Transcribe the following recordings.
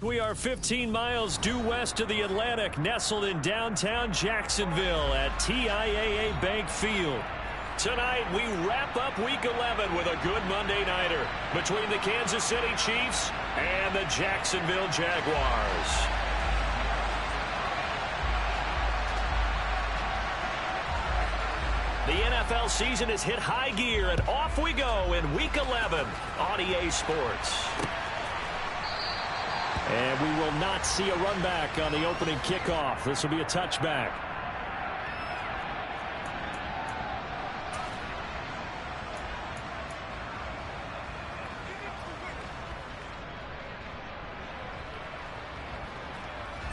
We are 15 miles due west of the Atlantic, nestled in downtown Jacksonville at TIAA Bank Field. Tonight, we wrap up Week 11 with a good Monday nighter between the Kansas City Chiefs and the Jacksonville Jaguars. The NFL season has hit high gear, and off we go in Week 11 on EA Sports. And we will not see a run back on the opening kickoff. This will be a touchback.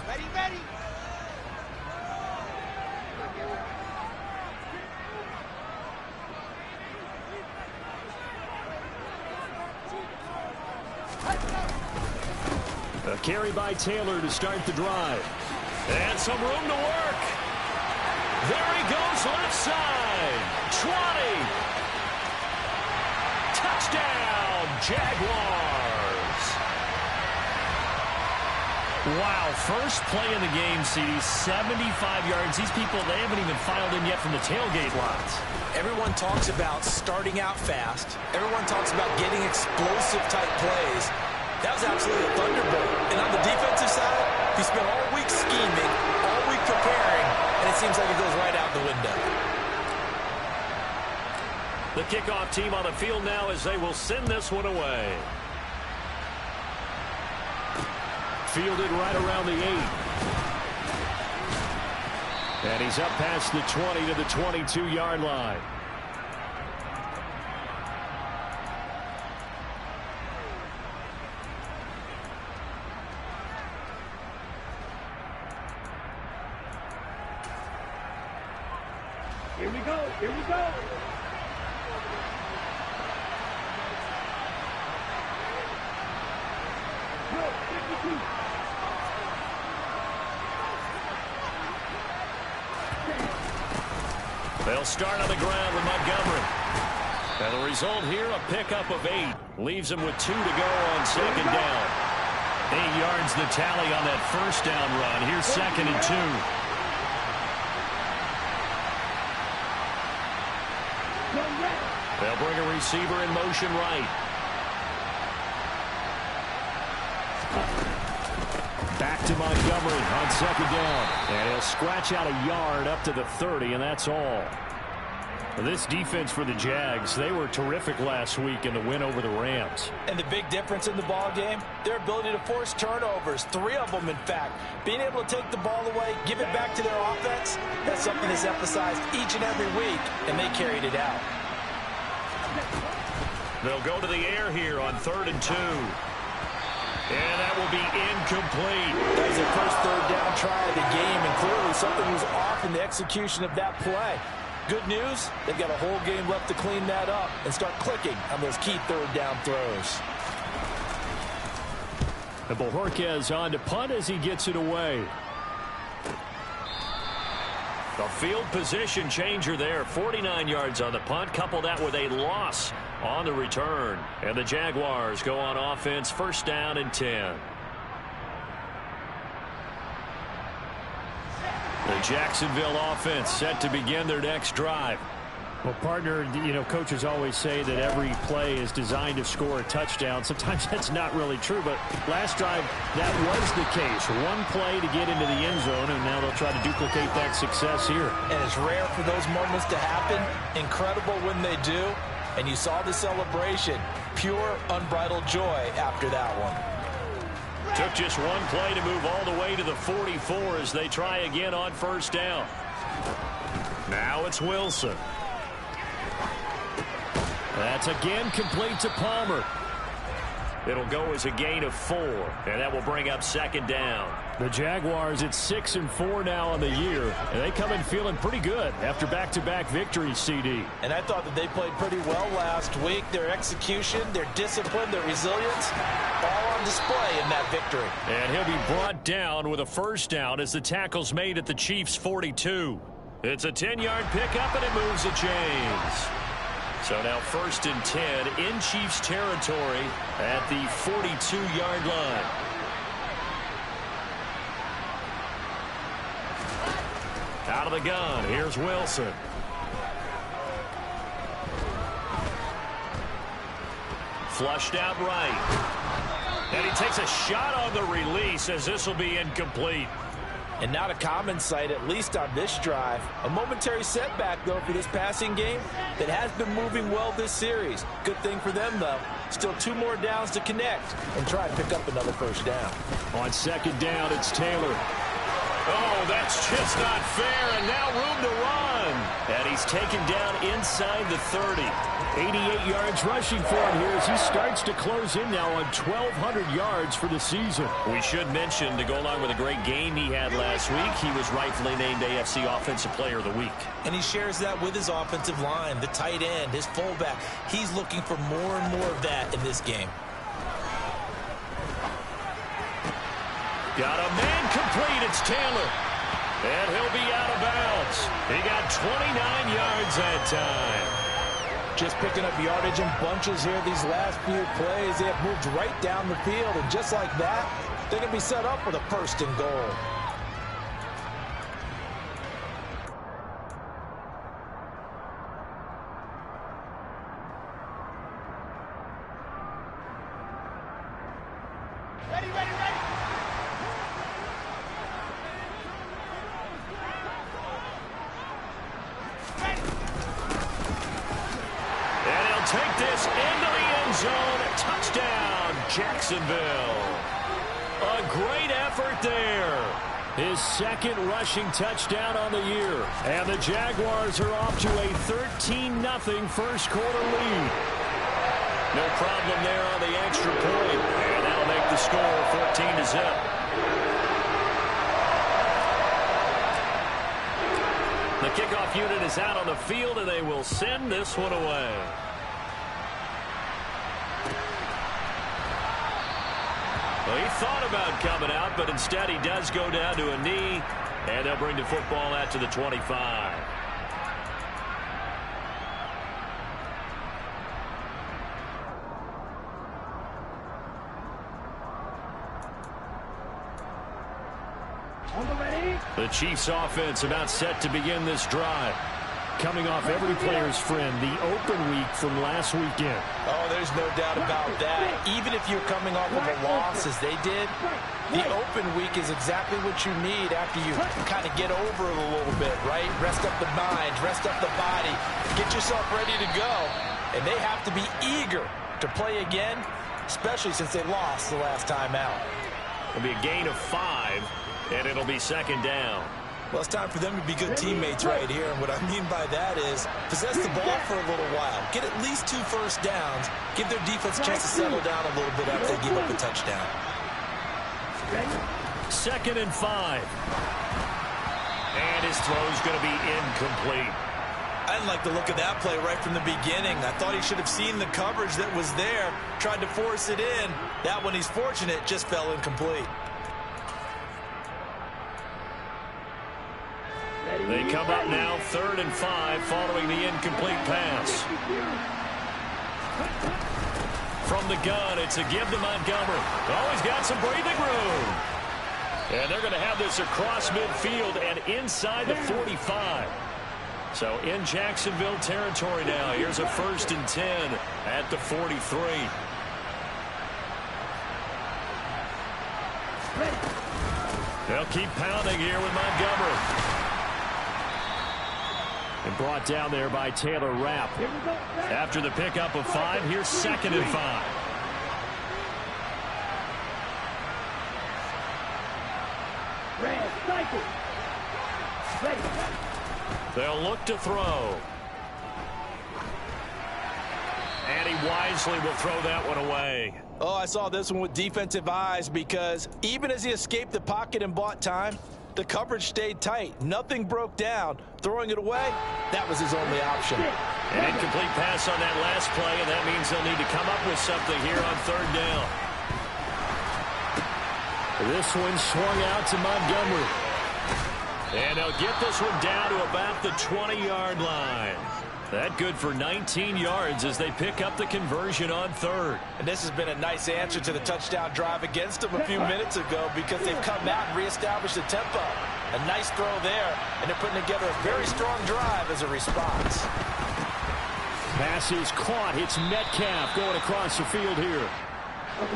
Ready. A carry by Taylor to start the drive. And some room to work. There he goes, left side. 20. Touchdown, Jaguars. Wow, first play in the game, CD, 75 yards. These people, they haven't even filed in yet from the tailgate lots. Everyone talks about starting out fast. Everyone talks about getting explosive type plays. That was absolutely a thunderbolt. And on the defensive side, he spent all week scheming, all week preparing, and it seems like it goes right out the window. The kickoff team on the field now as they will send this one away. Fielded right around the 8. And he's up past the 20 to the 22-yard line. Here we go. They'll start on the ground with Montgomery. And the result here, a pickup of 8. Leaves him with 2 to go on second down. 8 yards the tally on that first down run. Here's second and 2. They'll bring a receiver in motion right. Back to Montgomery on second down. And he'll scratch out a yard up to the 30, and that's all. This defense for the Jags, they were terrific last week in the win over the Rams. And the big difference in the ball game, their ability to force turnovers, 3 of them in fact. Being able to take the ball away, give it back to their offense, that's something that's emphasized each and every week, and they carried it out. They'll go to the air here on 3rd and 2. And that will be incomplete. That was their first third down try of the game, and clearly something was off in the execution of that play. Good news, they've got a whole game left to clean that up and start clicking on those key third down throws. And Bojorquez on to punt as he gets it away. A field position changer there. 49 yards on the punt. Couple that with a loss on the return. And the Jaguars go on offense, first down and 10. The Jacksonville offense set to begin their next drive. Well, partner, coaches always say that every play is designed to score a touchdown. Sometimes that's not really true, but last drive, that was the case. One play to get into the end zone, and now they'll try to duplicate that success here. And it's rare for those moments to happen. Incredible when they do. And you saw the celebration. Pure, unbridled joy after that one. Took just one play to move all the way to the 44 as they try again on first down. Now it's Wilson. That's again complete to Palmer. It'll go as a gain of 4, and that will bring up second down. The Jaguars at 6-4 now on the year, and they come in feeling pretty good after back-to-back victories, CD. And I thought that they played pretty well last week. Their execution, their discipline, their resilience, all on display in that victory. And he'll be brought down with a first down as the tackle's made at the Chiefs' 42. It's a 10-yard pickup, and it moves the chains. So now first and 10 in Chiefs territory at the 42-yard line. Out of the gun, here's Wilson. Flushed out right. And he takes a shot on the release as this will be incomplete. And not a common sight, at least on this drive. A momentary setback, though, for this passing game that has been moving well this series. Good thing for them, though. Still 2 more downs to connect and try and pick up another first down. On second down, it's Taylor. Oh, that's just not fair, and now room to run. And he's taken down inside the 30. 88 yards rushing for him here as he starts to close in now on 1,200 yards for the season. We should mention, to go along with a great game he had last week, he was rightfully named AFC Offensive Player of the Week. And he shares that with his offensive line, the tight end, his fullback. He's looking for more and more of that in this game. Got a man complete. It's Taylor. And he'll be out of bounds. He got 29 yards that time. Just picking up yardage in bunches here these last few plays. They have moved right down the field, and just like that, they're going to be set up for the first and goal. Take this into the end zone. Touchdown, Jacksonville. A great effort there. His second rushing touchdown on the year. And the Jaguars are off to a 13-0 first quarter lead. No problem there on the extra point. And that'll make the score 14-0. The kickoff unit is out on the field, and they will send this one away. Well, he thought about coming out, but instead he does go down to a knee, and they'll bring the football out to the 25. The Chiefs offense about set to begin this drive. Coming off every player's friend, the open week from last weekend. Oh, there's no doubt about that. Even if you're coming off of a loss as they did, the open week is exactly what you need after you kind of get over it a little bit, right? Rest up the mind, rest up the body, get yourself ready to go. And they have to be eager to play again, especially since they lost the last time out. It'll be a gain of 5, and it'll be second down. Well, it's time for them to be good teammates right here. And what I mean by that is possess the ball for a little while. Get at least 2 first downs. Give their defense a chance to settle down a little bit after they give up a touchdown. Second and 5. And his throw's going to be incomplete. I didn't like the look of that play right from the beginning. I thought he should have seen the coverage that was there, tried to force it in. That one, he's fortunate, just fell incomplete. They come up now, 3rd and 5, following the incomplete pass. From the gun, it's a give to Montgomery. Oh, he's got some breathing room. And they're going to have this across midfield and inside the 45. So in Jacksonville territory now. Here's a 1st and 10 at the 43. They'll keep pounding here with Montgomery. And brought down there by Taylor Rapp. After the pickup of 5, here's 2nd and 5. They'll look to throw. And he wisely will throw that one away. Oh, I saw this one with defensive eyes because even as he escaped the pocket and bought time, the coverage stayed tight. Nothing broke down. Throwing it away, that was his only option. An incomplete pass on that last play, and that means they'll need to come up with something here on 3rd down. This one swung out to Montgomery. And they'll get this one down to about the 20-yard line. That good for 19 yards as they pick up the conversion on 3rd. And this has been a nice answer to the touchdown drive against them a few minutes ago because they've come out and reestablished the tempo. A nice throw there, and they're putting together a very strong drive as a response. Pass is caught. It's Metcalf going across the field here.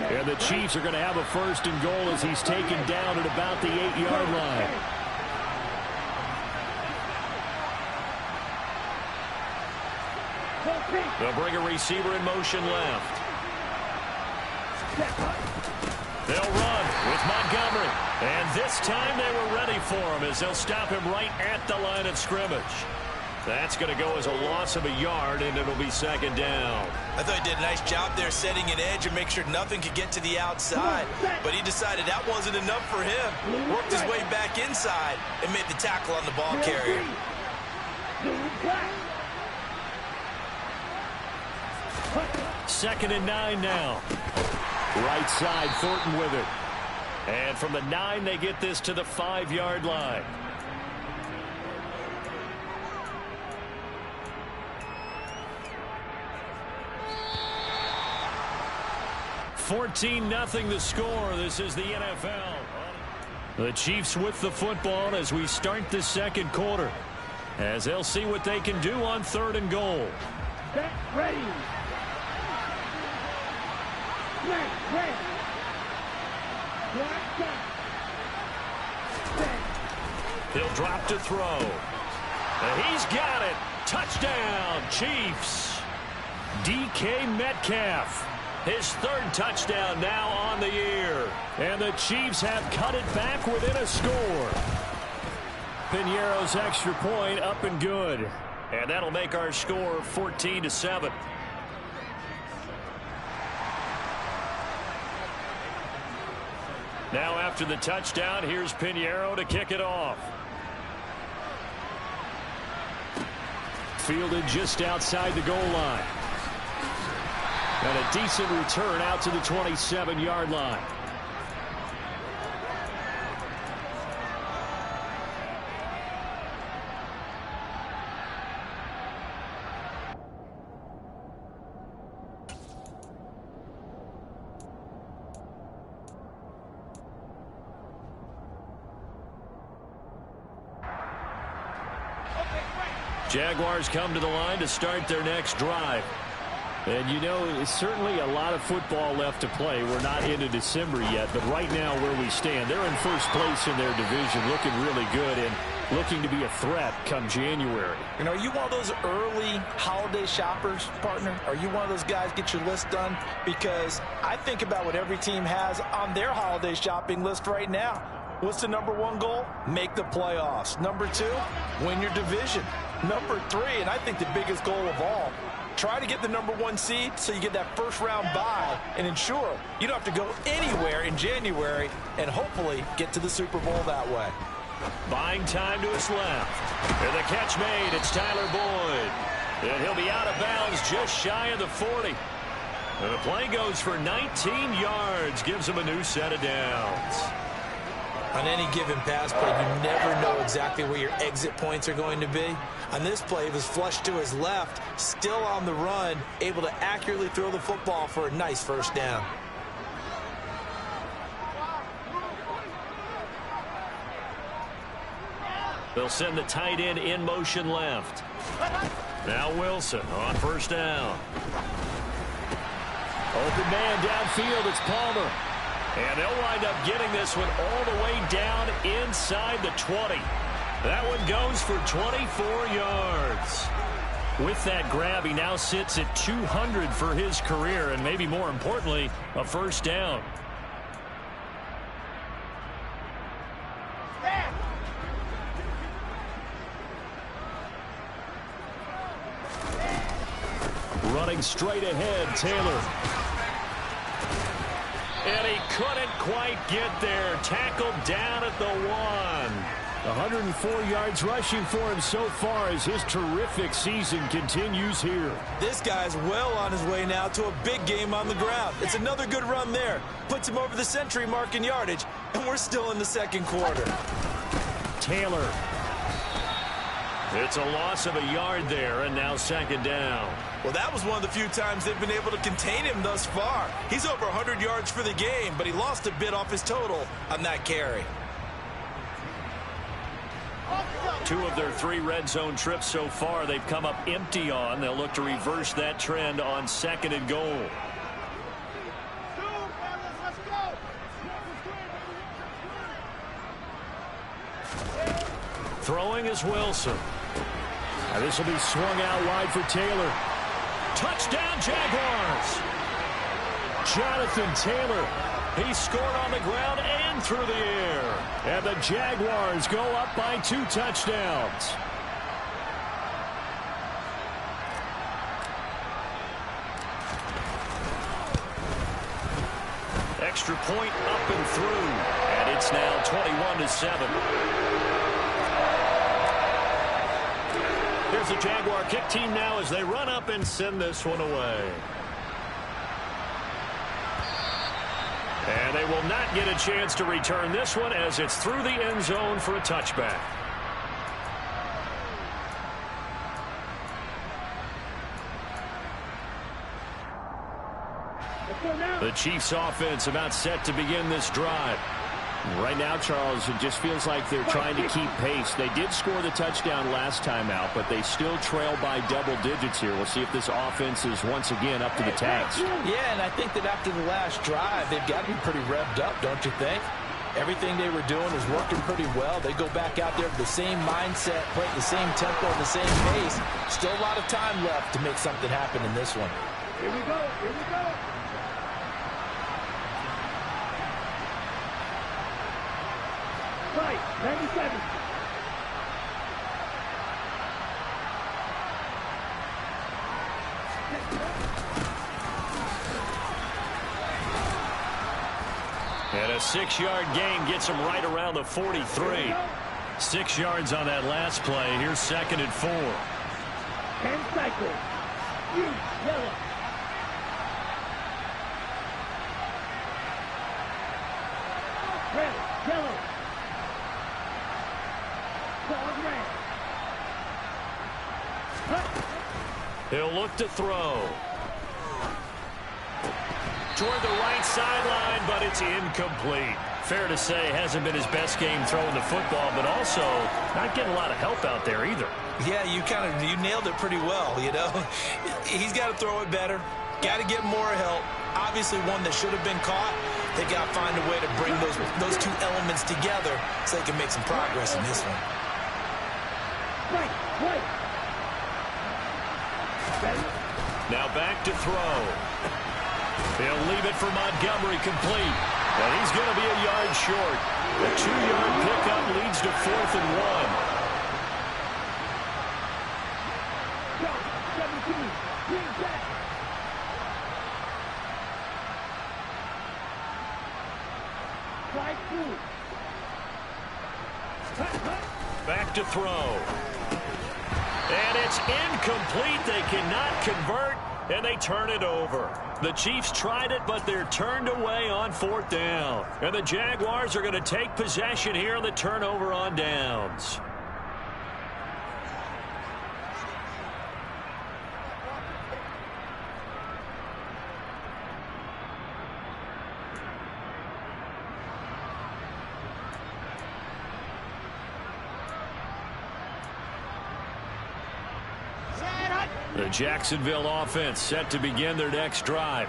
And the Chiefs are going to have a 1st and goal as he's taken down at about the 8-yard line. They'll bring a receiver in motion left. They'll run with Montgomery. And this time they were ready for him as they'll stop him right at the line of scrimmage. That's going to go as a loss of a yard, and it'll be 2nd down. I thought he did a nice job there setting an edge and make sure nothing could get to the outside. But he decided that wasn't enough for him. Worked his way back inside and made the tackle on the ball carrier. 2nd and 9 now. Right side, Thornton with it. And from the 9, they get this to the 5-yard line. 14-0 the score. This is the NFL. The Chiefs with the football as we start the 2nd quarter. As they'll see what they can do on 3rd and goal. Get ready. He'll drop to throw. And he's got it. Touchdown, Chiefs. DK Metcalf. His 3rd touchdown now on the year. And the Chiefs have cut it back within a score. Piñeiro's extra point up and good. And that'll make our score 14-7. Now after the touchdown, here's Piñeiro to kick it off. Fielded just outside the goal line. And a decent return out to the 27-yard line. Jaguars come to the line to start their next drive. And, you know, it's certainly a lot of football left to play. We're not into December yet, but right now where we stand, they're in 1st place in their division, looking really good and looking to be a threat come January. And are you one of those early holiday shoppers, partner? Are you one of those guys get your list done? Because I think about what every team has on their holiday shopping list right now. What's the #1 goal? Make the playoffs. #2, win your division. #3, and I think the biggest goal of all, try to get the #1 seed so you get that 1st-round bye and ensure you don't have to go anywhere in January and hopefully get to the Super Bowl that way. Buying time to his left. And the catch made. It's Tyler Boyd. And he'll be out of bounds just shy of the 40. And the play goes for 19 yards. Gives him a new set of downs. On any given pass play, you never know exactly where your exit points are going to be. On this play, it was flushed to his left, still on the run, able to accurately throw the football for a nice 1st down. They'll send the tight end in motion left. Now Wilson on 1st down. Open man downfield, it's Palmer. And they'll wind up getting this one all the way down inside the 20. That one goes for 24 yards. With that grab, he now sits at 200 for his career, and maybe more importantly, a 1st down. Running straight ahead, Taylor. And he couldn't quite get there. Tackled down at the 1. 104 yards rushing for him so far as his terrific season continues here. This guy's well on his way now to a big game on the ground. It's another good run there. Puts him over the century mark in yardage, and we're still in the 2nd quarter. Taylor. It's a loss of a yard there, and now 2nd down. Well, that was one of the few times they've been able to contain him thus far. He's over 100 yards for the game, but he lost a bit off his total on that carry. 2 of their 3 red zone trips so far, they've come up empty on. They'll look to reverse that trend on 2nd and goal. Throwing is Wilson. Now this will be swung out wide for Taylor. Touchdown, Jaguars! Jonathan Taylor. He scored on the ground and through the air. And the Jaguars go up by 2 touchdowns. Extra point up and through. And it's now 21-7. Here's the Jaguar kick team now as they run up and send this one away. And they will not get a chance to return this one as it's through the end zone for a touchback. The Chiefs offense about set to begin this drive. Right now, Charles, it just feels like they're trying to keep pace. They did score the touchdown last time out, but they still trail by double digits here. We'll see if this offense is once again up to the task. Yeah, and I think that after the last drive, they've got to be pretty revved up, don't you think? Everything they were doing is working pretty well. They go back out there with the same mindset, play at the same tempo, the same pace. Still a lot of time left to make something happen in this one. Here we go, here we go. Right, 97. And a 6-yard gain gets him right around the 43. 6 yards on that last play. Here's 2nd and 4. 10 cycles. Yellow. Red, yellow. He'll look to throw. Toward the right sideline, but it's incomplete. Fair to say, hasn't been his best game throwing the football, but also not getting a lot of help out there either. Yeah, you nailed it pretty well, you know. He's got to throw it better. Got to get more help. Obviously one that should have been caught. They got to find a way to bring those 2 elements together so they can make some progress in this one. Right. Now back to throw. He'll leave it for Montgomery complete. And he's going to be a yard short. A 2-yard pickup leads to 4th and 1. Go, 17. Bring back. Drive through. Back to throw. And it's incomplete. They cannot convert, and they turn it over. The Chiefs tried it, but they're turned away on 4th down. And the Jaguars are going to take possession here on the turnover on downs. The Jacksonville offense set to begin their next drive.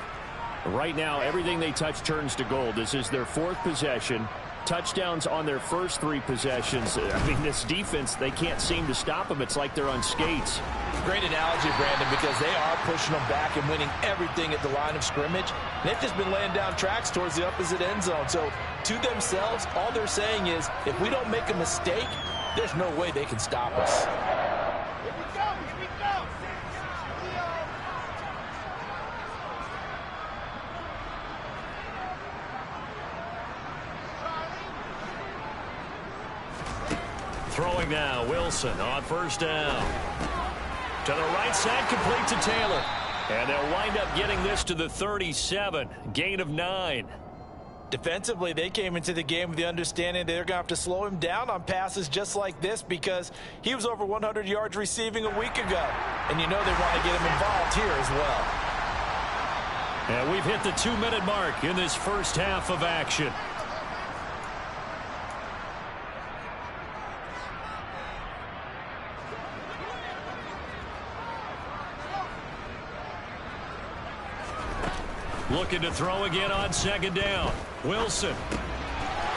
Right now, everything they touch turns to gold. This is their 4th possession. Touchdowns on their first 3 possessions. I mean, this defense, they can't seem to stop them. It's like they're on skates. Great analogy, Brandon, because they are pushing them back and winning everything at the line of scrimmage. They've just been laying down tracks towards the opposite end zone. So, to themselves, all they're saying is, if we don't make a mistake, there's no way they can stop us. Here we go, here we go. Throwing now, Wilson on 1st down. To the right side, complete to Taylor. And they'll wind up getting this to the 37. Gain of 9. Defensively, they came into the game with the understanding they're going to have to slow him down on passes just like this because he was over 100 yards receiving a week ago. And you know they want to get him involved here as well. And we've hit the 2-minute mark in this first half of action. Looking to throw again on second down. Wilson.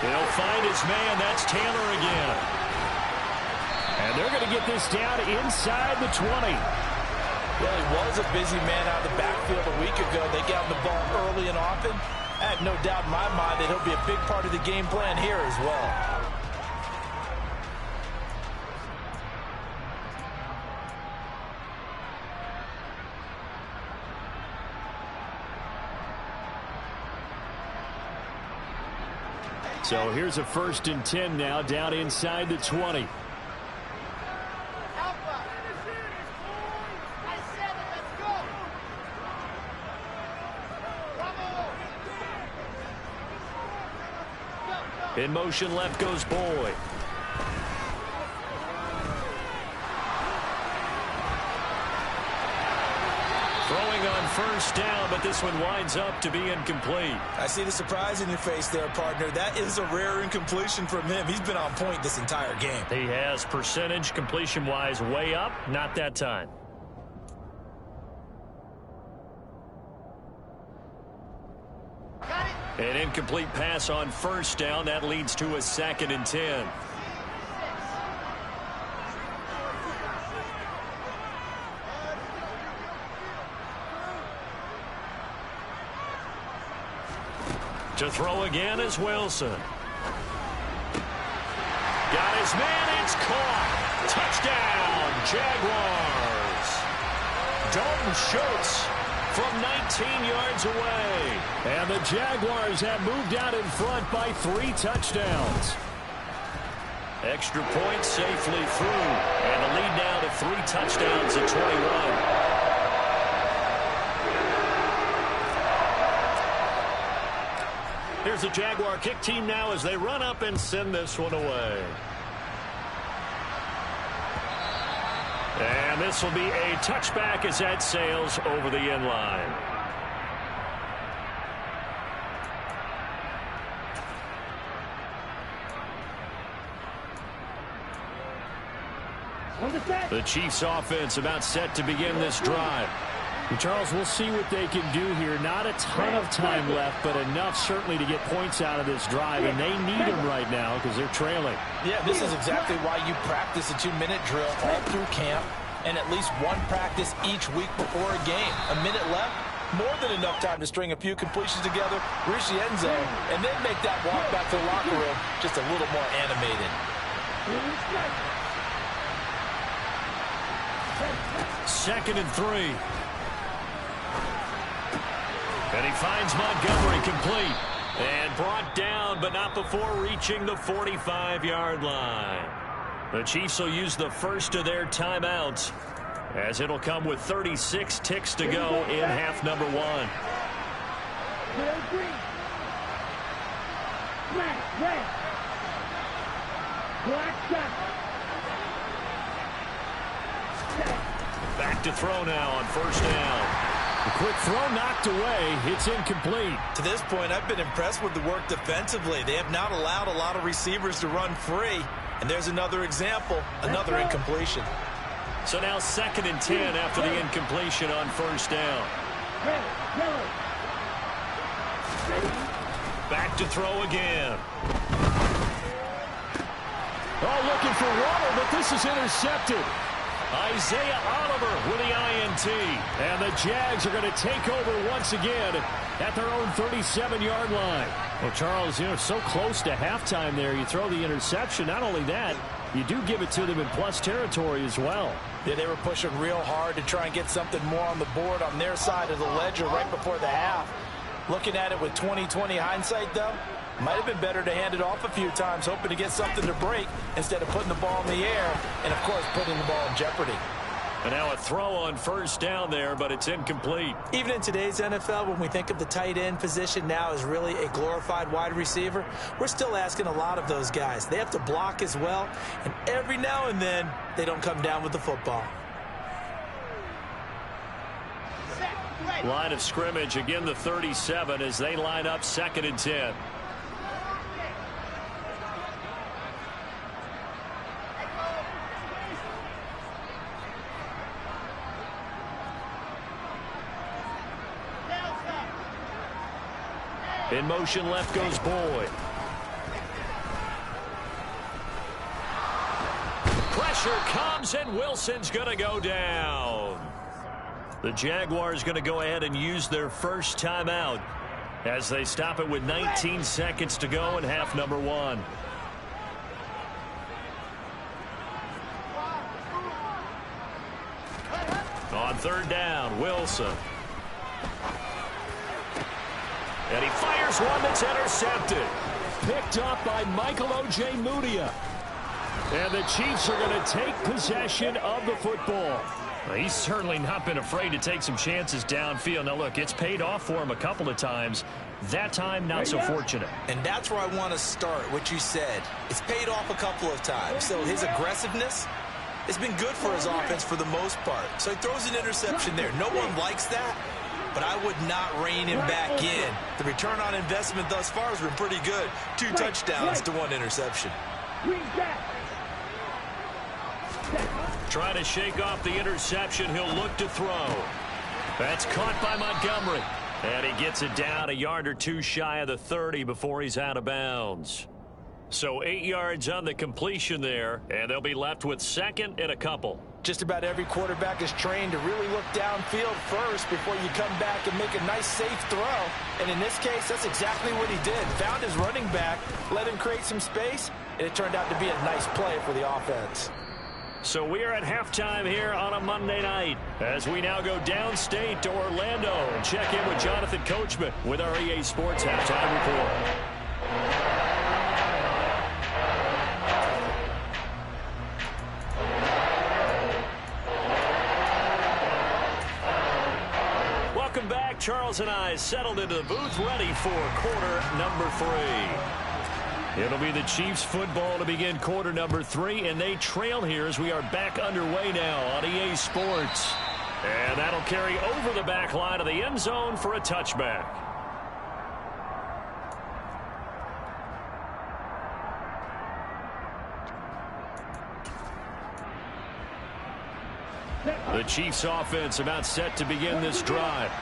He'll find his man. That's Taylor again. And they're going to get this down inside the 20. Well, he was a busy man out of the backfield a week ago. They got him the ball early and often. I have no doubt in my mind that he'll be a big part of the game plan here as well. So here's a 1st and 10 now, down inside the 20. In motion left goes Boyd. Throwing on 1st down, but this one winds up to be incomplete. I see the surprise in your face there, partner. That is a rare incompletion from him. He's been on point this entire game. He has percentage completion-wise way up, not that time. An incomplete pass on 1st down. That leads to a 2nd and 10. To throw again is Wilson. Got his man. It's caught. Touchdown, Jaguars. Dalton Schultz from 19 yards away. And the Jaguars have moved out in front by 3 touchdowns. Extra point safely through. And the lead now to 3 touchdowns at 21. Here's the Jaguar kick team now as they run up and send this one away. And this will be a touchback as that sails over the end line. The Chiefs offense about set to begin this drive. Charles, we'll see what they can do here. Not a ton of time left, but enough certainly to get points out of this drive, and they need them right now because they're trailing. Yeah, this is exactly why you practice a 2-minute drill all through camp and at least one practice each week before a game. A minute left, more than enough time to string a few completions together, reach the end zone, and then make that walk back to the locker room just a little more animated. 2nd and 3. And he finds Montgomery complete. And brought down, but not before reaching the 45-yard line. The Chiefs will use the first of their timeouts, as it'll come with 36 ticks to go in half number 1. Back to throw now on 1st down. A quick throw knocked away. It's incomplete. To this point, I've been impressed with the work defensively. They have not allowed a lot of receivers to run free. And there's another example, another incompletion. So now 2nd and 10 after the incompletion on 1st down. Back to throw again. Oh, looking for water, but this is intercepted. Isaiah Oliver with the INT. And the Jags are going to take over once again at their own 37-yard line. Well, Charles, so close to halftime there. You throw the interception. Not only that, you do give it to them in plus territory as well. Yeah, they were pushing real hard to try and get something more on the board on their side of the ledger right before the half. Looking at it with 20/20 hindsight, though, might have been better to hand it off a few times, hoping to get something to break instead of putting the ball in the air and, of course, putting the ball in jeopardy. And now a throw on 1st down there, but it's incomplete. Even in today's NFL, when we think of the tight end position now as really a glorified wide receiver, we're still asking a lot of those guys. They have to block as well, and every now and then they don't come down with the football. Line of scrimmage, again the 37 as they line up 2nd and 10. In motion left goes Boyd. Pressure comes, and Wilson's going to go down. The Jaguars going to go ahead and use their first timeout as they stop it with 19 seconds to go in half number 1. On third down, Wilson. And he fires one that's intercepted. Picked up by Michael Ojemudia. And the Chiefs are going to take possession of the football. Well, he's certainly not been afraid to take some chances downfield. Now, look, it's paid off for him a couple of times. That time, not so fortunate. And that's where I want to start, what you said. It's paid off a couple of times. So his aggressiveness has been good for his offense for the most part. So he throws an interception there. No one likes that, but I would not rein him back in. The return on investment thus far has been pretty good. 2 touchdowns to 1 interception. Trying to shake off the interception. He'll look to throw. That's caught by Montgomery. And he gets it down a yard or 2 shy of the 30 before he's out of bounds. So 8 yards on the completion there, and they'll be left with second and a couple. Just about every quarterback is trained to really look downfield first before you come back and make a nice, safe throw. And in this case, that's exactly what he did. Found his running back, let him create some space, and it turned out to be a nice play for the offense. So we are at halftime here on a Monday night as we now go downstate to Orlando and check in with Jonathan Coachman with our EA Sports Halftime Report. Welcome back. Charles and I settled into the booth ready for quarter number 3. It'll be the Chiefs football to begin quarter number 3, and they trail here as we are back underway now on EA Sports. And that'll carry over the back line of the end zone for a touchback. The Chiefs offense about set to begin this drive.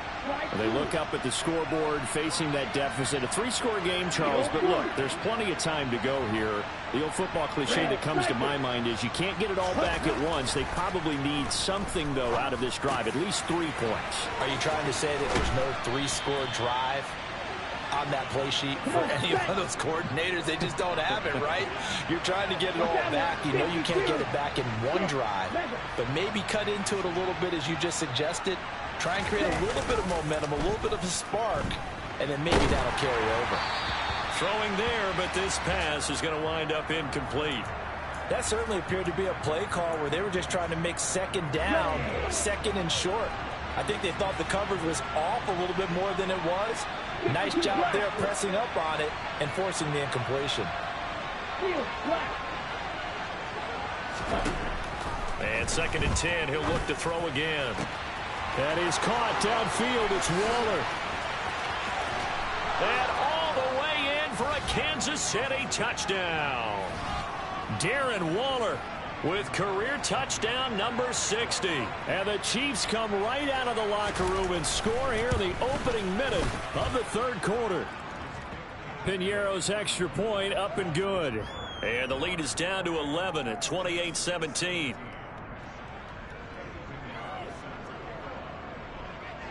They look up at the scoreboard facing that deficit. A 3-score game, Charles, but look, there's plenty of time to go here. The old football cliche that comes to my mind is you can't get it all back at once. They probably need something, though, out of this drive, at least 3 points. Are you trying to say that there's no 3-score drive on that play sheet for any of those coordinators? They just don't have it, right? You're trying to get it all back. You know you can't get it back in one drive, but maybe cut into it a little bit as you just suggested. Try and create a little bit of momentum, a little bit of a spark, and then maybe that'll carry over. Throwing there, but this pass is going to wind up incomplete. That certainly appeared to be a play call where they were just trying to make second down, second and short. I think they thought the coverage was off a little bit more than it was. Nice job there pressing up on it and forcing the incompletion. And second and 10, he'll look to throw again. And he's caught downfield. It's Waller. And all the way in for a Kansas City touchdown. Darren Waller with career touchdown number 60. And the Chiefs come right out of the locker room and score here in the opening minute of the 3rd quarter. Piñeiro's extra point up and good. And the lead is down to 11 at 28-17.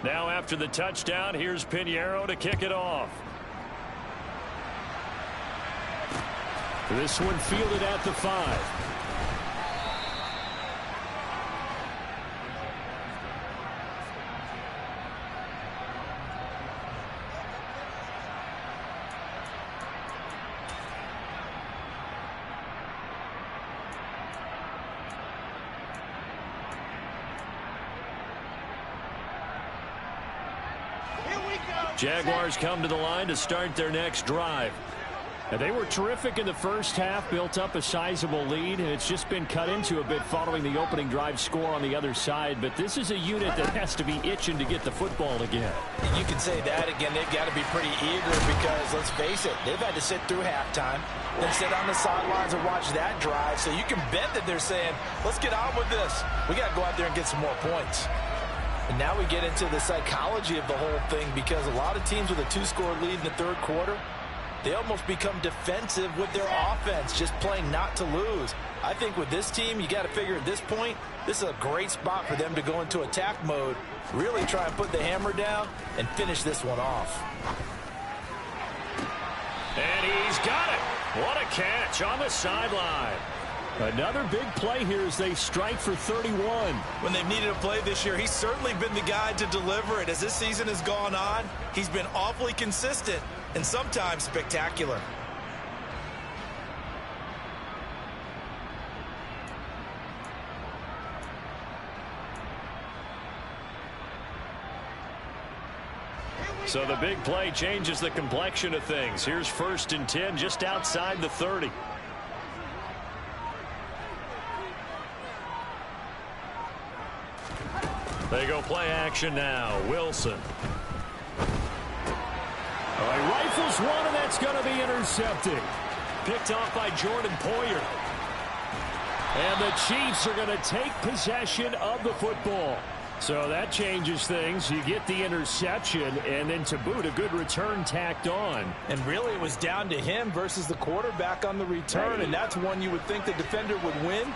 Now after the touchdown, here's Piñeiro to kick it off. This one fielded at the 5. Jaguars come to the line to start their next drive. And they were terrific in the first half, built up a sizable lead, and it's just been cut into a bit following the opening drive score on the other side. But this is a unit that has to be itching to get the football again. You can say that again. They've got to be pretty eager because, let's face it, they've had to sit through halftime, then sit on the sidelines and watch that drive. So you can bet that they're saying, let's get on with this. We got to go out there and get some more points. And now we get into the psychology of the whole thing, because a lot of teams with a 2-score lead in the third quarter, they almost become defensive with their offense, just playing not to lose. I think with this team, you got to figure at this point, this is a great spot for them to go into attack mode, really try and put the hammer down and finish this one off. And he's got it. What a catch on the sideline. Another big play here as they strike for 31. When they've needed a play this year, he's certainly been the guy to deliver it. As this season has gone on, he's been awfully consistent and sometimes spectacular. So the big play changes the complexion of things. Here's 1st and 10 just outside the 30. They go play action now. Wilson. All right, rifles one, and that's going to be intercepted. Picked off by Jordan Poyer. And the Chiefs are going to take possession of the football. So that changes things. You get the interception, and then to boot, a good return tacked on. And really, it was down to him versus the quarterback on the return, and that's one you would think the defender would win.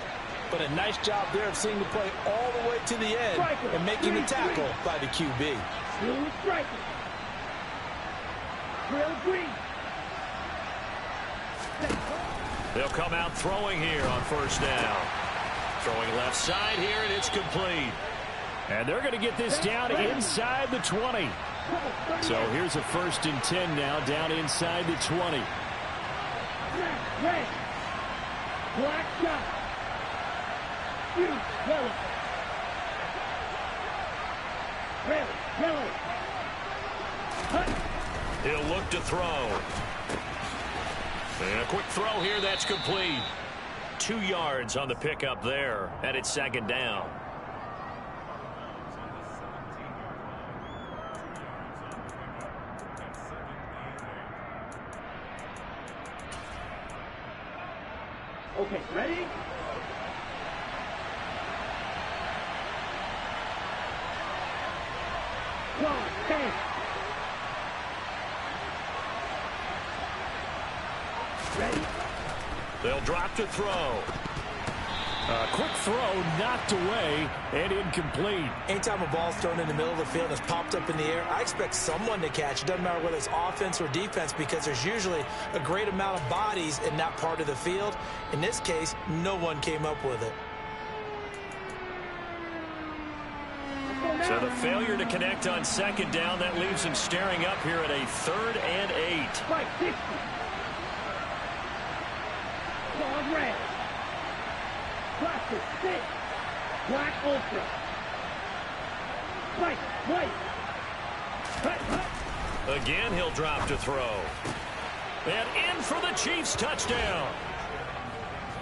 But a nice job there of seeing the play all the way to the end and making the tackle by the QB. They'll come out throwing here on 1st down. Throwing left side here, and it's complete. And they're going to get this down inside the 20. So here's a 1st and 10 now, down inside the 20. Red. Black shot. Yellow. Red. Yellow. He'll look to throw. And a quick throw here, that's complete. 2 yards on the pickup there, and it's 2nd down. Okay, ready? Go, 10. Ready? They'll drop to throw. A quick throw knocked away and incomplete. Anytime a ball's thrown in the middle of the field and it's popped up in the air, I expect someone to catch. It doesn't matter whether it's offense or defense, because there's usually a great amount of bodies in that part of the field. In this case, no one came up with it. So the failure to connect on 2nd down, that leaves him staring up here at a 3rd and 8. Spike 60. Claw red. Plastic 6. Black ultra. Spike white. Again, he'll drop to throw. And in for the Chiefs touchdown.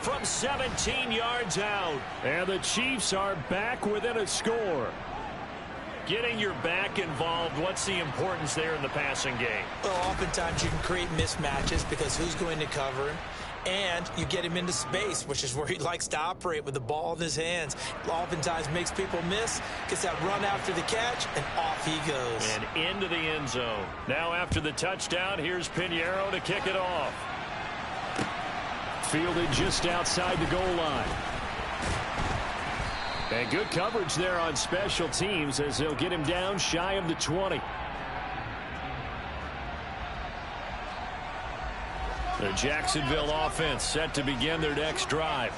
From 17 yards out. And the Chiefs are back within a score. Getting your back involved, what's the importance there in the passing game? Well, oftentimes you can create mismatches because who's going to cover him? And you get him into space, which is where he likes to operate with the ball in his hands. Oftentimes makes people miss, gets that run after the catch, and off he goes. And into the end zone. Now after the touchdown, here's Pinheiro to kick it off. Fielded just outside the goal line. And good coverage there on special teams as they'll get him down shy of the 20. The Jacksonville offense set to begin their next drive.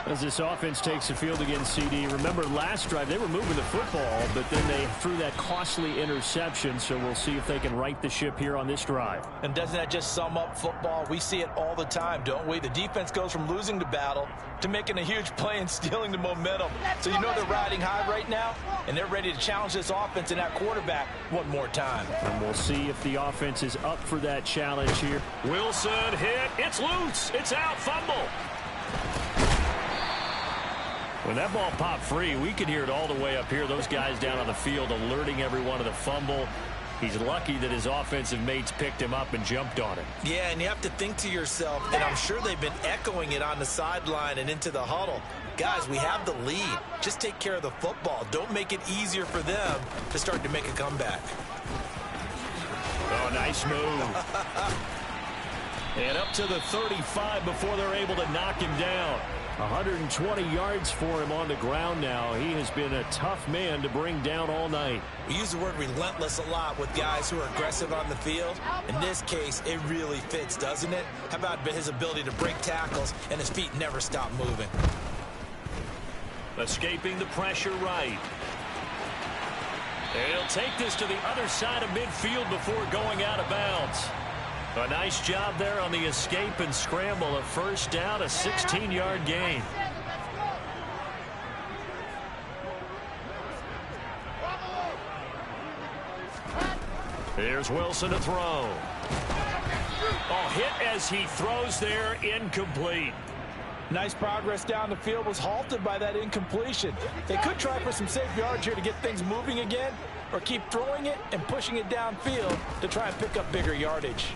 As this offense takes the field against CD. Remember last drive they were moving the football, but then they threw that costly interception, so we'll see if they can right the ship here on this drive. And doesn't that just sum up football? We see it all the time, don't we? The defense goes from losing the battle to making a huge play and stealing the momentum. So you know they're riding high right now, and they're ready to challenge this offense and that quarterback one more time. And we'll see if the offense is up for that challenge here. Wilson hit. It's loose. It's out. Fumble. When that ball popped free, we could hear it all the way up here. Those guys down on the field alerting everyone of the fumble. He's lucky that his offensive mates picked him up and jumped on him. Yeah, and you have to think to yourself, and I'm sure they've been echoing it on the sideline and into the huddle. Guys, we have the lead. Just take care of the football. Don't make it easier for them to start to make a comeback. Oh, nice move. And up to the 35 before they're able to knock him down. 120 yards for him on the ground now. He has been a tough man to bring down all night. We use the word relentless a lot with guys who are aggressive on the field. In this case, it really fits, doesn't it? How about his ability to break tackles and his feet never stop moving? Escaping the pressure right. And he'll take this to the other side of midfield before going out of bounds. A nice job there on the escape and scramble. A first down, a 16-yard gain. Here's Wilson to throw. Oh, hit as he throws there, incomplete. Nice progress down the field, was halted by that incompletion. They could try for some safe yards here to get things moving again, or keep throwing it and pushing it downfield to try and pick up bigger yardage.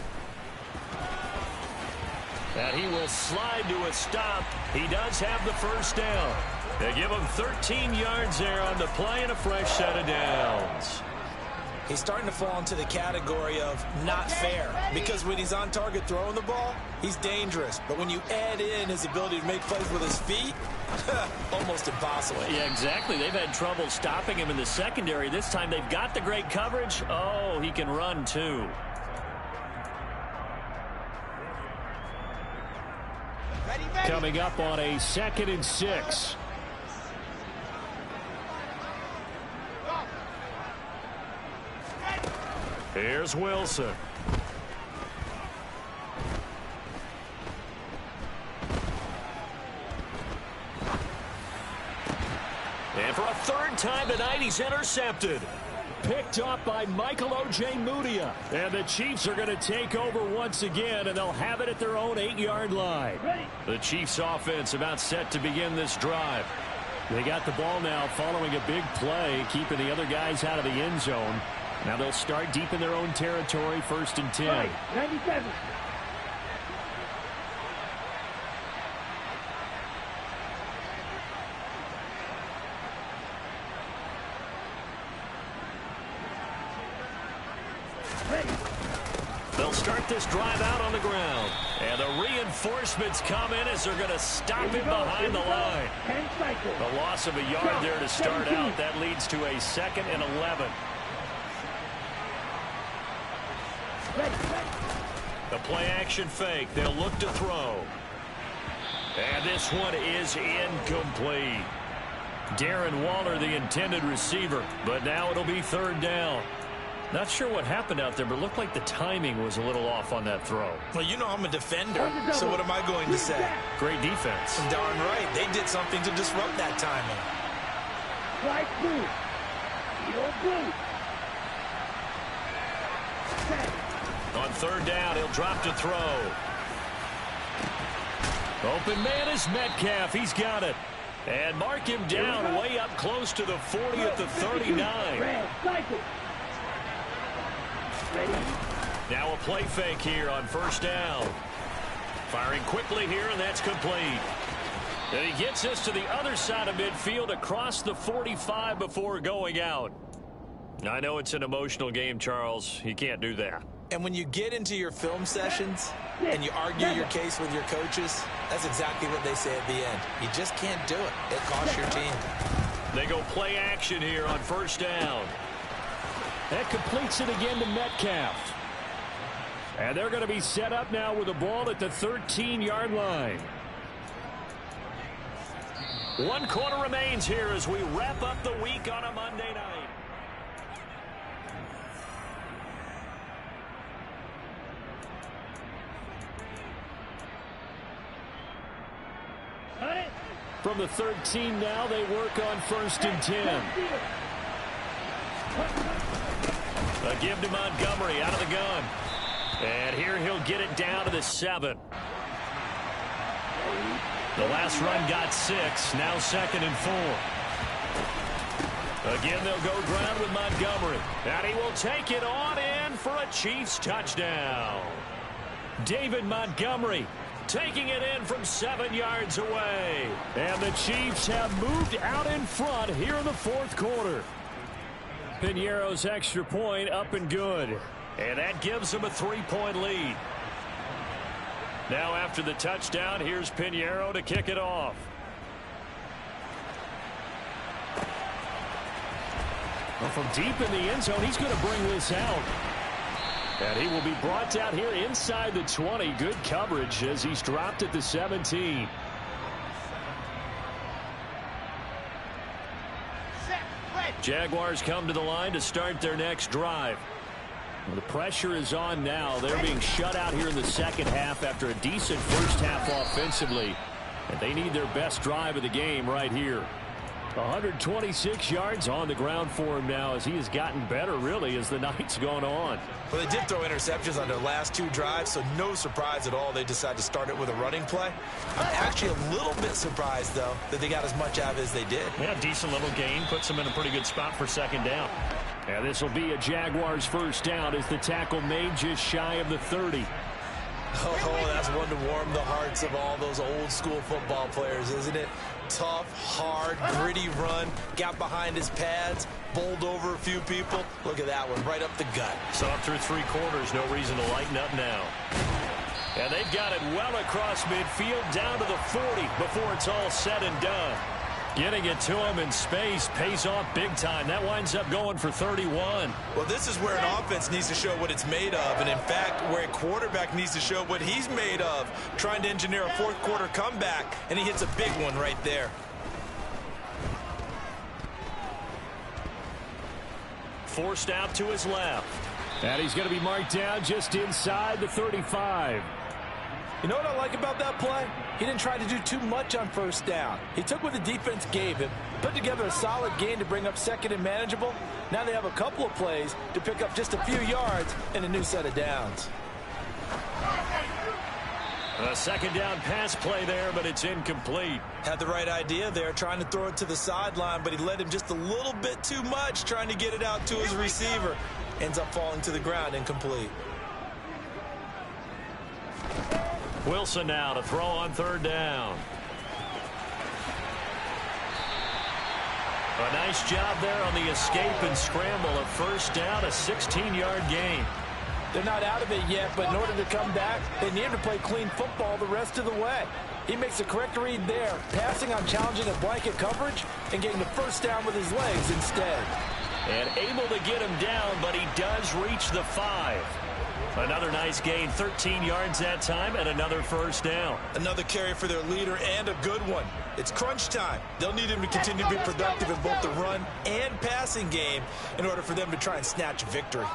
And he will slide to a stop. He does have the first down. They give him 13 yards there on the play and a fresh set of downs. He's starting to fall into the category of not fair, because when he's on target throwing the ball, he's dangerous. But when you add in his ability to make plays with his feet, almost impossible. Yeah, exactly. They've had trouble stopping him in the secondary. This time they've got the great coverage. Oh, he can run too. Coming up on a 2nd and 6. Here's Wilson. And for a third time tonight, he's intercepted. Picked up by Michael Ojemudia. And the Chiefs are going to take over once again, and they'll have it at their own 8-yard line. The Chiefs offense about set to begin this drive. They got the ball now following a big play, keeping the other guys out of the end zone. Now they'll start deep in their own territory, 1st and 10. Right, 97. They'll start this drive out on the ground. And the reinforcements come in as they're going to stop him behind the line. 10 cycles. The loss of a yard there to start out. That leads to a 2nd and 11. The play action fake. They'll look to throw. And this one is incomplete. Darren Waller, the intended receiver. But now it'll be 3rd down. Not sure what happened out there, but it looked like the timing was a little off on that throw. Well, you know I'm a defender, so what am I going to say? Great defense. Darn right. They did something to disrupt that timing. Right blue. Your blue. On 3rd down, he'll drop to throw. Open man is Metcalf. He's got it. And mark him down way up close to the 40 at the 39. Red cycle. Now a play fake here on 1st down. Firing quickly here, and that's complete. And he gets us to the other side of midfield across the 45 before going out. I know it's an emotional game, Charles. You can't do that. And when you get into your film sessions and you argue your case with your coaches, that's exactly what they say at the end. You just can't do it. It costs your team. They go play action here on 1st down. That completes it again to Metcalf. And they're going to be set up now with the ball at the 13-yard line. 1 quarter remains here as we wrap up the week on a Monday night. From the 13 now, they work on 1st and 10. A give to Montgomery out of the gun. And here he'll get it down to the 7. The last run got 6. Now 2nd and 4. Again, they'll go ground with Montgomery. And he will take it on in for a Chiefs touchdown. David Montgomery taking it in from 7 yards away. And the Chiefs have moved out in front here in the fourth quarter. Piñeiro's extra point up and good. And that gives them a 3-point lead. Now after the touchdown, here's Piñeiro to kick it off. Well, from deep in the end zone, he's going to bring this out. And he will be brought out here inside the 20. Good coverage as he's dropped at the 17. Jaguars come to the line to start their next drive. Well, the pressure is on now. They're being shut out here in the second half after a decent first half offensively. And they need their best drive of the game right here. 126 yards on the ground for him now as he has gotten better, really, as the night's gone on. Well, they did throw interceptions on their last 2 drives, so no surprise at all they decided to start it with a running play. I'm actually a little bit surprised, though, that they got as much out of it as they did. Yeah, decent little gain. Puts them in a pretty good spot for second down. And this will be a Jaguars first down as the tackle made just shy of the 30. Oh, that's one to warm the hearts of all those old school football players, isn't it? Tough, hard, gritty run. Got behind his pads, bowled over a few people. Look at that one, right up the gut. So up through 3 quarters, no reason to lighten up now. And they've got it well across midfield down to the 40 before it's all said and done. Getting it to him in space pays off big time. That winds up going for 31. Well, this is where an offense needs to show what it's made of. And, in fact, where a quarterback needs to show what he's made of. Trying to engineer a fourth quarter comeback, and he hits a big one right there. Forced out to his left. And he's going to be marked down just inside the 35. You know what I like about that play? He didn't try to do too much on first down. He took what the defense gave him, put together a solid gain to bring up second and manageable. Now they have a couple of plays to pick up just a few yards and a new set of downs. A second down pass play there, but it's incomplete. Had the right idea there, trying to throw it to the sideline, but he led him just a little bit too much, trying to get it out to his receiver. Ends up falling to the ground, incomplete. Wilson now to throw on third down. A nice job there on the escape and scramble. A first down, a 16-yard gain. They're not out of it yet, but in order to come back, they need to play clean football the rest of the way. He makes the correct read there, passing on challenging a blanket coverage and getting the first down with his legs instead. And able to get him down, but he does reach the 5. Another nice gain, 13 yards that time, and another first down. Another carry for their leader, and a good one. It's crunch time. They'll need him to continue to be productive in both the run and passing game in order for them to try and snatch victory.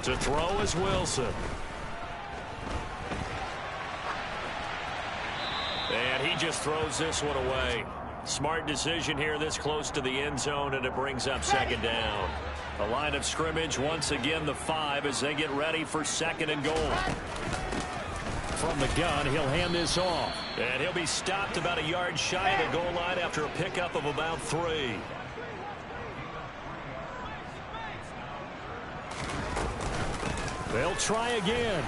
To throw is Wilson. And he just throws this one away. Smart decision here this close to the end zone, and it brings up second down. The line of scrimmage, once again, the 5 as they get ready for second and goal. From the gun, he'll hand this off. And he'll be stopped about a yard shy of the goal line after a pickup of about 3. They'll try again.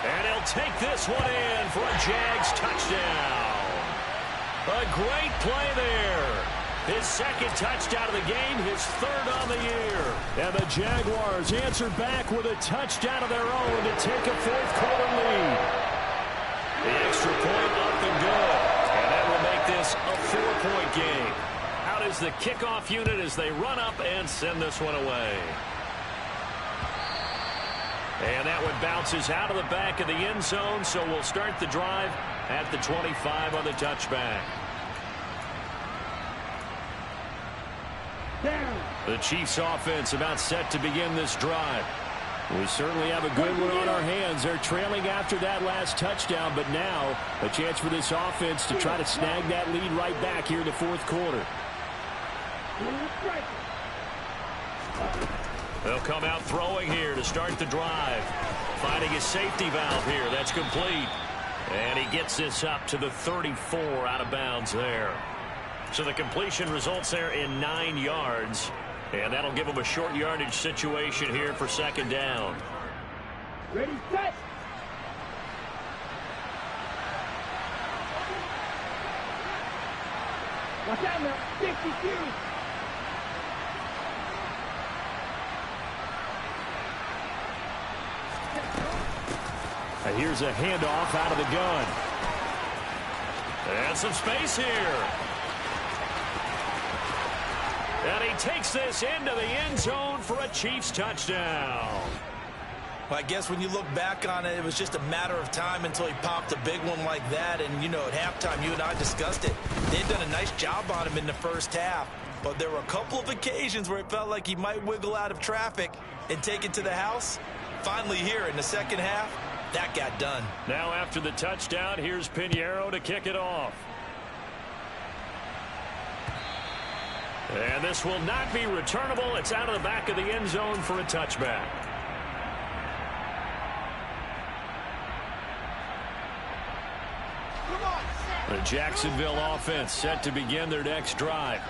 And he'll take this one in for a Jags touchdown. A great play there. His second touchdown of the game, his third on the year. And the Jaguars answer back with a touchdown of their own to take a fourth quarter lead. The extra point up and good. And that will make this a 4-point game. Out is the kickoff unit as they run up and send this one away. And that one bounces out of the back of the end zone, so we'll start the drive at the 25 on the touchback. Down. The Chiefs offense about set to begin this drive. We certainly have a good one on our hands. They're trailing after that last touchdown, but now a chance for this offense to try to snag that lead right back here in the fourth quarter. They'll come out throwing here to start the drive. Finding his safety valve here. That's complete. And he gets this up to the 34 out of bounds there. So the completion results there in 9 yards. And that'll give him a short yardage situation here for second down. Ready, set. Watch out now. 52. And here's a handoff out of the gun. And some space here. And he takes this into the end zone for a Chiefs touchdown. Well, I guess when you look back on it, it was just a matter of time until he popped a big one like that. And, you know, at halftime, you and I discussed it. They'd done a nice job on him in the first half. But there were a couple of occasions where it felt like he might wiggle out of traffic and take it to the house. Finally here in the second half, that got done. Now after the touchdown, here's Pinheiro to kick it off. And this will not be returnable. It's out of the back of the end zone for a touchback. The Jacksonville offense set to begin their next drive.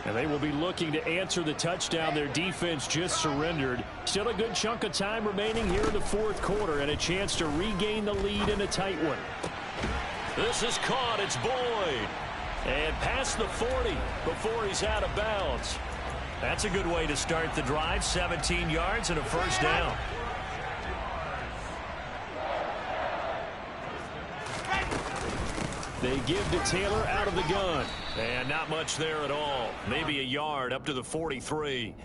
And they will be looking to answer the touchdown their defense just surrendered. Still a good chunk of time remaining here in the fourth quarter and a chance to regain the lead in a tight one. This is caught. It's Boyd. And past the 40 before he's out of bounds. That's a good way to start the drive. 17 yards and a first down. They give to Taylor out of the gun. And not much there at all. Maybe a yard up to the 43.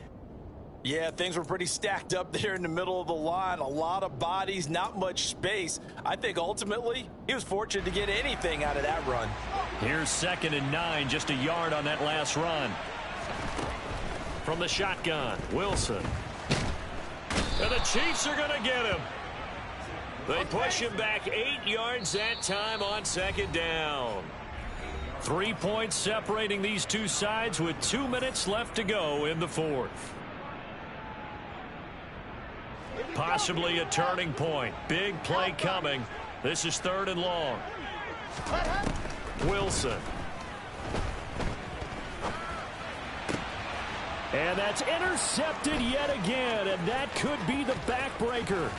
Yeah, things were pretty stacked up there in the middle of the line. A lot of bodies, not much space. I think ultimately he was fortunate to get anything out of that run. Here's 2nd and 9, just a yard on that last run. From the shotgun, Wilson. And the Chiefs are going to get him. They push him back 8 yards that time on second down. 3 points separating these two sides with 2 minutes left to go in the fourth. Possibly a turning point. Big play coming. This is 3rd and long. Wilson. And that's intercepted yet again, and that could be the backbreaker.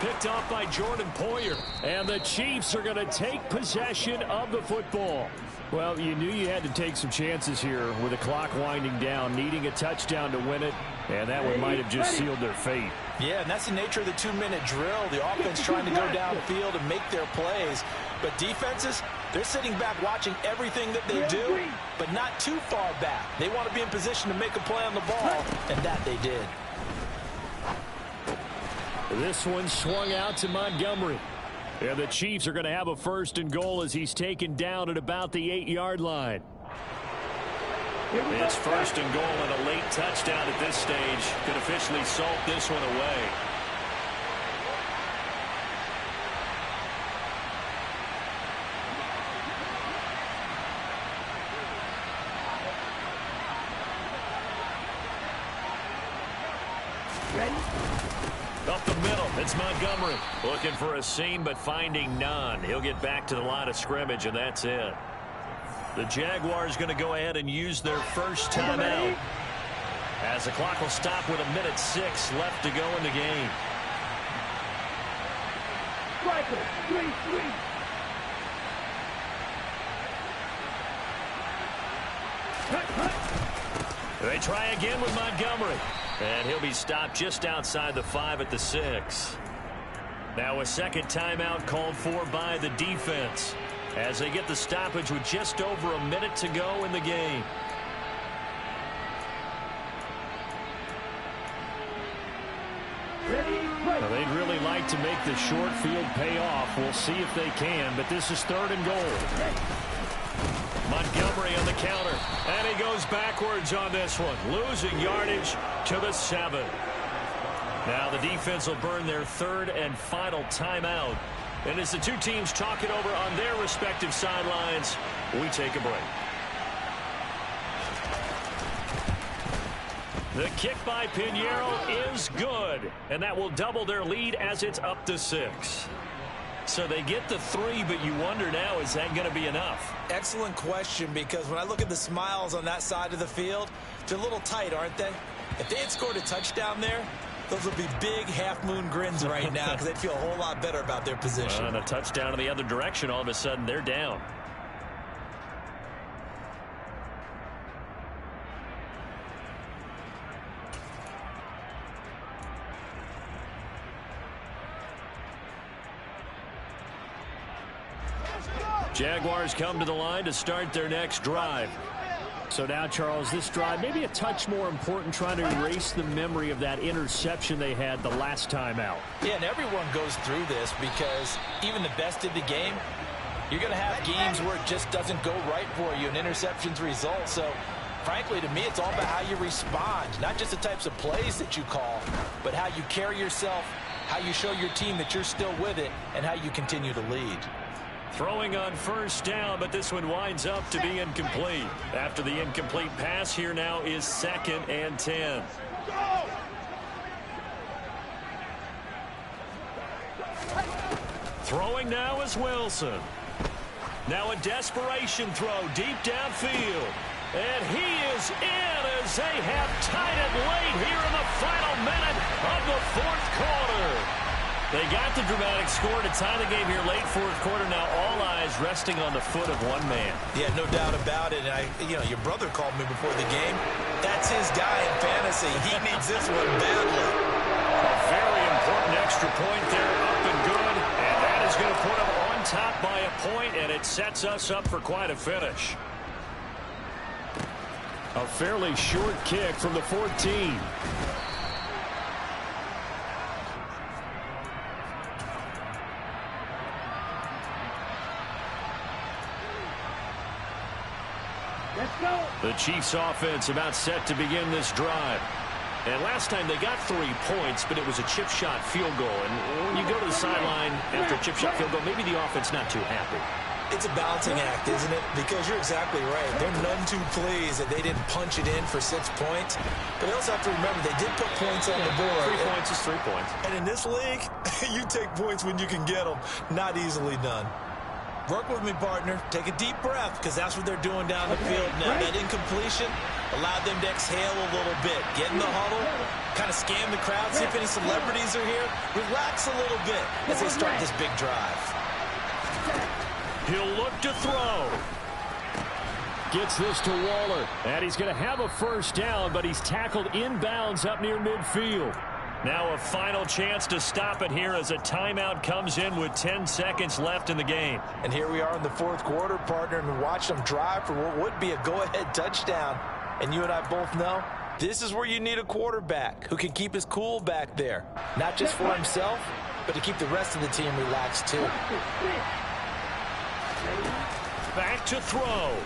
Picked off by Jordan Poyer. And the Chiefs are going to take possession of the football. Well, you knew you had to take some chances here with the clock winding down, needing a touchdown to win it, and that one might have just sealed their fate. Yeah, and that's the nature of the 2-minute drill. The offense trying to go downfield and make their plays. But defenses, they're sitting back watching everything that they do, but not too far back. They want to be in position to make a play on the ball, and that they did. This one swung out to Montgomery. And the Chiefs are going to have a 1st and goal as he's taken down at about the 8-yard line. It's 1st and goal and a late touchdown at this stage could officially salt this one away. Up the middle, it's Montgomery. Looking for a seam, but finding none. He'll get back to the line of scrimmage, and that's it. The Jaguars going to go ahead and use their first timeout, as the clock will stop with 1:06 left to go in the game. Striker, 3-3. They try again with Montgomery. And he'll be stopped just outside the 5 at the 6. Now a second timeout called for by the defense as they get the stoppage with just over a minute to go in the game. Now, they'd really like to make the short field pay off. We'll see if they can, but this is 3rd and goal. Montgomery on the counter, and he goes backwards on this one, losing yardage to the 7. Now the defense will burn their 3rd and final timeout. And as the two teams talk it over on their respective sidelines, we take a break. The kick by Pinheiro is good, and that will double their lead as it's up to 6. So they get the 3, but you wonder now, is that going to be enough? Excellent question, because when I look at the smiles on that side of the field, they're a little tight, aren't they? If they had scored a touchdown there, those would be big half-moon grins right now because they'd feel a whole lot better about their position. And a touchdown in the other direction, all of a sudden they're down. Jaguars come to the line to start their next drive. So now, Charles, this drive maybe a touch more important, trying to erase the memory of that interception they had the last time out. Yeah, and everyone goes through this because even the best in the game, you're going to have games where it just doesn't go right for you, and interceptions result. So, frankly, to me, it's all about how you respond, not just the types of plays that you call, but how you carry yourself, how you show your team that you're still with it, and how you continue to lead. Throwing on first down, but this one winds up to be incomplete. After the incomplete pass, here now is 2nd and 10. Throwing now is Wilson. Now a desperation throw deep downfield. And he is in as they have tied it late here in the final minute of the 4th quarter. They got the dramatic score to tie the game here late 4th quarter. Now all eyes resting on the foot of one man. Yeah, no doubt about it. And your brother called me before the game. That's his guy in fantasy. He needs this one badly. A very important extra point there, up and good. And that is going to put them on top by a point, and it sets us up for quite a finish. A fairly short kick from the 14. The Chiefs offense about set to begin this drive. And last time they got 3 points, but it was a chip shot field goal. And when you go to the sideline after a chip shot field goal, maybe the offense not too happy. It's a balancing act, isn't it? Because you're exactly right. They're none too pleased that they didn't punch it in for 6 points. But they also have to remember they did put points on the board. 3 points is 3 points. And in this league, you take points when you can get them. Not easily done. Work with me, partner. Take a deep breath, because that's what they're doing down the field now. That incompletion allowed them to exhale a little bit. Get in the huddle, kind of scan the crowd, see if any celebrities are here. Relax a little bit as they start this big drive. He'll look to throw. Gets this to Waller. And he's going to have a first down, but he's tackled inbounds up near midfield. Now a final chance to stop it here as a timeout comes in with 10 seconds left in the game. And here we are in the 4th quarter, partner, and watch them drive for what would be a go-ahead touchdown. And you and I both know this is where you need a quarterback who can keep his cool back there. Not just for himself, but to keep the rest of the team relaxed too. Back to throw.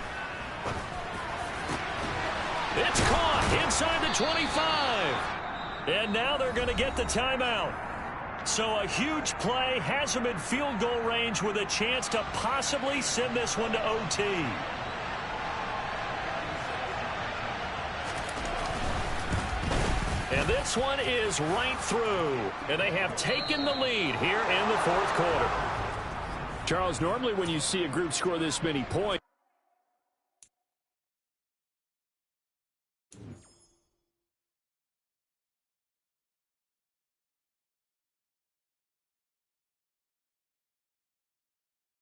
It's caught inside the 25. And now they're going to get the timeout. So a huge play has them in field goal range with a chance to possibly send this one to OT. And this one is right through. And they have taken the lead here in the 4th quarter. Charles, normally when you see a group score this many points,